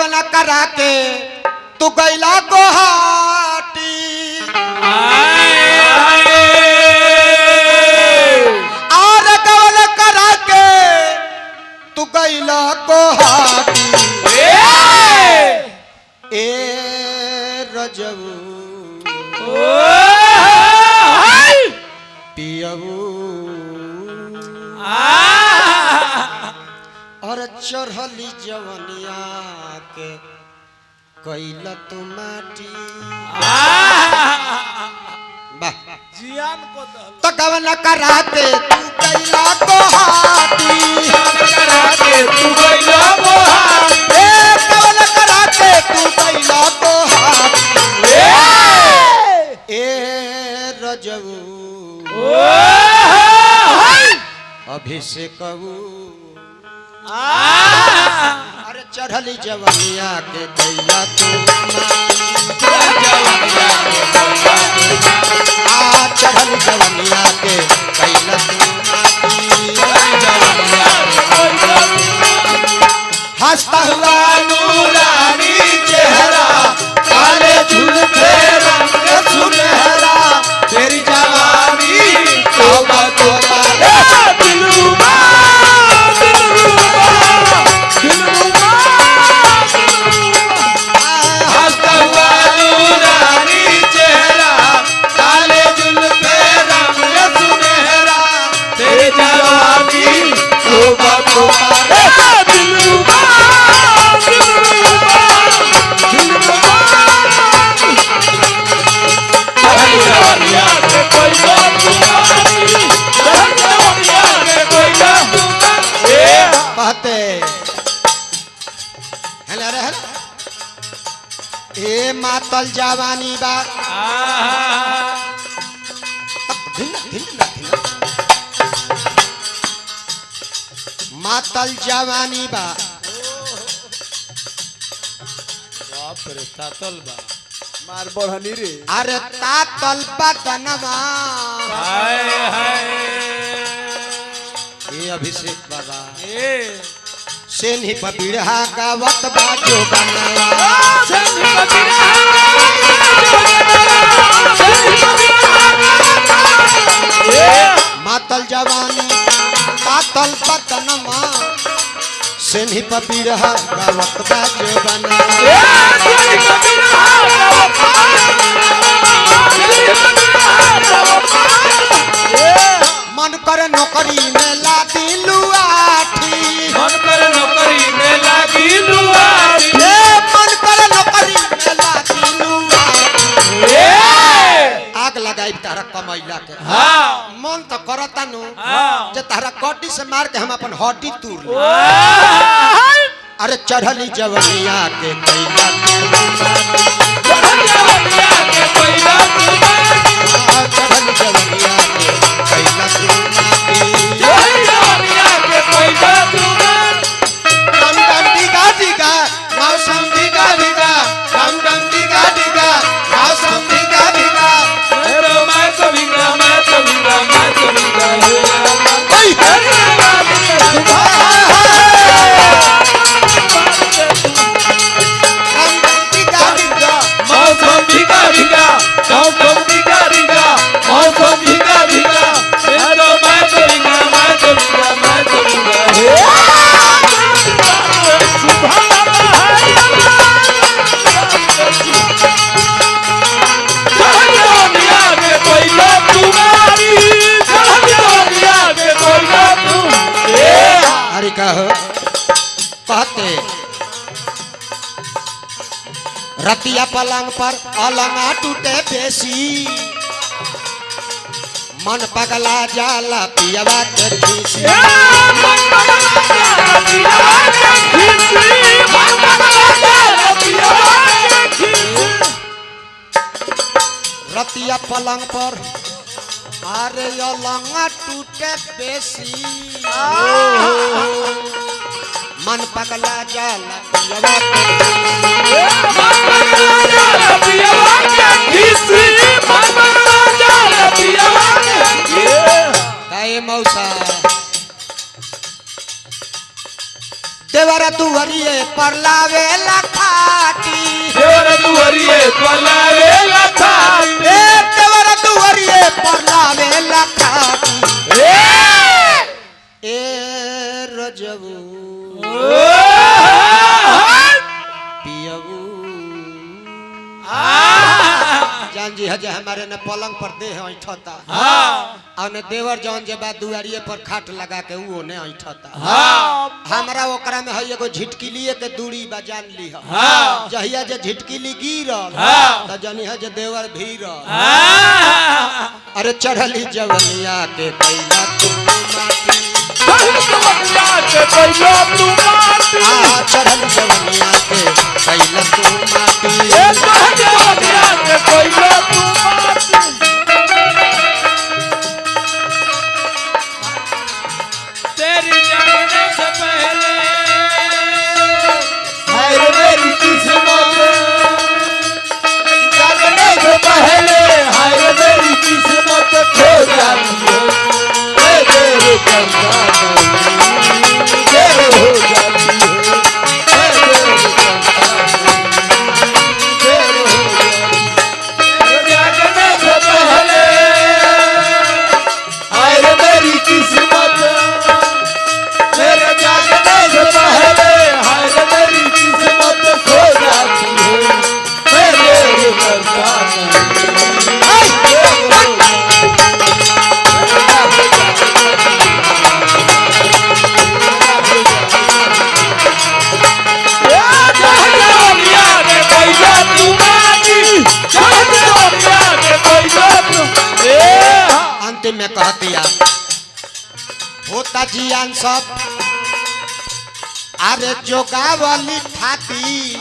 गवना करा के तू गैला गुवाहाटी और गवना करा के तू गैला गुवाहाटी ए रजऊ पियऊ और चढ़ली जवनिया के कैला तू माटी जियान को तो गवना कराते तू कैला गुवाहाटी कराते तू गइला गुवाहाटी गवना कराते तू कैला गुवाहाटी ए रजऊ अभिषेकऊ अरे चढ़ली जवनिया के कैला तू चढ़ली जवनिया के कैला हंसता हुआ नूरानी चेहरा काले झुलते रंग सुनहरा तेरी जवानी तौबा तौबा दिलरुबा हंसता हुआ नूरानी चेहरा काले झुलते रंग सुनहरा तेरी जवानी तौबा तौबा ए मातल जवानी बा मातल जवानी बा बाप रे तातल बा मार बढ़नी रे अरे तातल बदनवा हाय हाय ये अभिषेक बाबा ए सेन्ही बबिढ़ा गावत बाजो बनवा मातल जवानी तातल बदनमा सेन्ही बबिढ़ा गावत बाजो बनवा मन कर नौकरी में ला दिलू आठी मन कर नौकरी में लागी लुआरी मन कर नौकरी में ला दिलू आठी आग लगाई तारा कमैला के हां मन तो करता नु हां जे तारा कटी से मार के हम अपन हड्डी तोड़ ली अरे चढ़ली जवनिया के कैला चढ़ली जवनिया के कैला कहते रतिया पलंग पर अलंगा टूटे बेसी मन पगला जाला पियवा के खीसी रतिया पलंग पर अरे अलंगा टूटे बेसी मन पगला जाला पियवा के खीसी मौसा देवरा दुवरिए पर लावेला खाटी देवर दुवरिए पलावेला खाटी ए देवरा दुवरिए पर लावेला खाटी ए रजबू पियबू जान जी हजे हमारे ने पलंग पर देह ऐठता और ने देवर जौन जे बाद दुआरिये पर खाट लगा के ऊ ने ऐठता हमरा ओकरा में है एगो झिटकिलिए के दूरी बा जान ली जहिया जे झिटकिली गिरल त जनी है जे देवर भीरल अरे चढ़ली जवनिया के कैला तू माटी चढ़ल जवनिया के कैला तू माटी तेरी जाने से पहले हाय मेरी किस्मत जागने से पहले हाय मेरी किस्मत खो जाती है तेरे करना तेरे हो जाती है तेरे हो जागने से पहले हाय मेरी किस्मत मेरे जागने से पहले हाय मेरी किस्मत खो जाती है मेरे करता अंतिम में कह दिया होता जियान सब अरे जोगावली थाती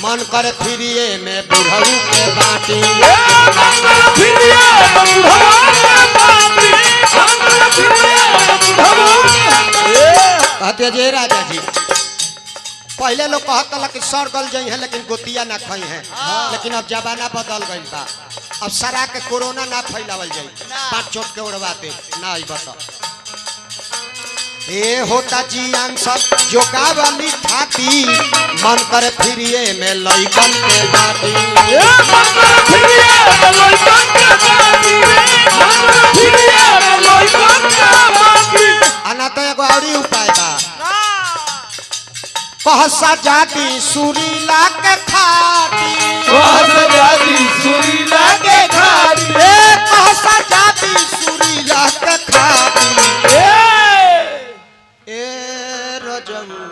मन कर फिरिए में बुढ़ऊ के बाटी कहते जे राजा जी पहले लोग कहता कि सर गल जाइ है लेकिन गोतिया ना खाई है लेकिन अब जमाना बदल गई बा अब सरा के कोरोना ना फैलावल जाए पांच चोट के उड़वाते ना आई बता ए होता जियान सब जोगावली थाती मन कर फिरिए में लइकन के बाटी आना तो एगो औरी उपाय बा कहसा जाती सुरीला के खाटी कहसा जाती सुरीला के खाटी कहसा जाती सुरीला के खाटी ए रजबू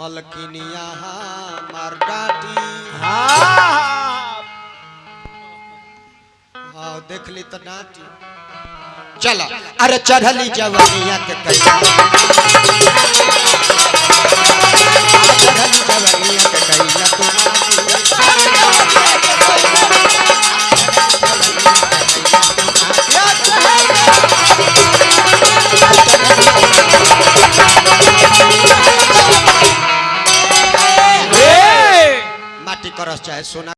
मलकिनिया मार डाटी हाँ देख ली तो डाटी चला अरे चढ़ली जवनिया के कैला चढ़ली जवनिया के कैला माटी करस चाहे सोना